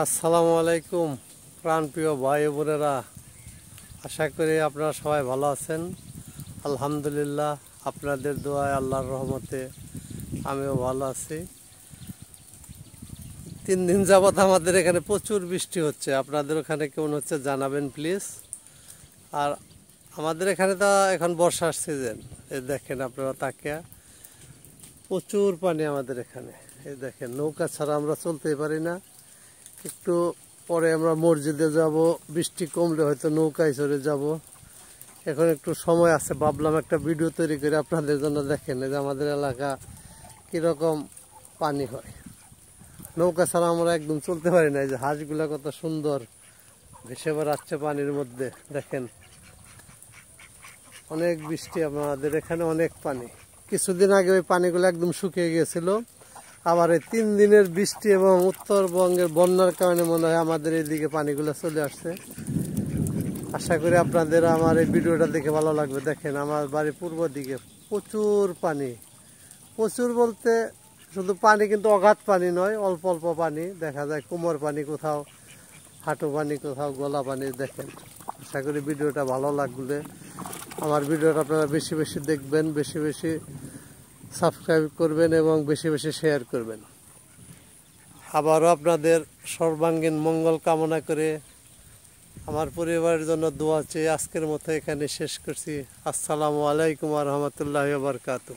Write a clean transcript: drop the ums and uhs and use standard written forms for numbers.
আসসালামু আলাইকুম প্রাণপ্রিয় ভাই বোনেরা, আশা করি আপনারা সবাই ভালো আছেন। আলহামদুলিল্লাহ, আপনাদের দোয়ায় আল্লাহর রহমতে আমিও ভালো আছি। 3 দিন যাবৎ আমাদের এখানে প্রচুর বৃষ্টি হচ্ছে। আপনাদের ওখানে কেমন হচ্ছে জানাবেন প্লিজ। আর আমাদের এখানে তো এখন বর্ষার সিজন। এই দেখেন আপনারা তাকিয়া, প্রচুর পানি আমাদের এখানে। এই দেখেন, নৌকা ছাড়া আমরা চলতেই পারি না। একটু পরে আমরা মসজিদে যাব, বৃষ্টি কমলে হয়তো নৌকায় চড়ে যাব। এখন একটু সময় আছে, ভাবলাম একটা ভিডিও তৈরি করে আপনাদের জন্য দেখেন যে আমাদের এলাকা কীরকম পানি হয়। নৌকা ছাড়া আমরা একদম চলতে পারি না। এই যে হাঁসগুলো কত সুন্দর ভেসে বেড়াচ্ছে পানির মধ্যে, দেখেন। অনেক বৃষ্টি আমাদের এখানে, অনেক পানি। কিছুদিন আগে ওই পানিগুলো একদম শুকিয়ে গিয়েছিল। আবার এই 3 দিনের বৃষ্টি এবং উত্তরবঙ্গের বন্যার কারণে মনে হয় আমাদের এইদিকে পানিগুলো চলে আসছে। আশা করি আপনাদের আমার এই ভিডিওটা দেখে ভালো লাগবে। দেখেন, আমার বাড়ির পূর্ব দিকে প্রচুর পানি। প্রচুর বলতে শুধু পানি, কিন্তু অগাধ পানি নয়, অল্প অল্প পানি দেখা যায়। কোমর পানি কোথাও, হাঁটু পানি কোথাও, গলা পানি। দেখেন, আশা করি ভিডিওটা ভালো লাগবে। আমার ভিডিওটা আপনারা বেশি বেশি দেখবেন, বেশি বেশি সাবস্ক্রাইব করবেন এবং বেশি বেশি শেয়ার করবেন। আবারও আপনাদের সর্বাঙ্গীন মঙ্গল কামনা করে আমার পরিবারের জন্য দোয়া চেয়ে আজকের মতো এখানে শেষ করছি। আসসালামু আলাইকুম ওয়া রাহমাতুল্লাহি ওয়া বারাকাতুহু।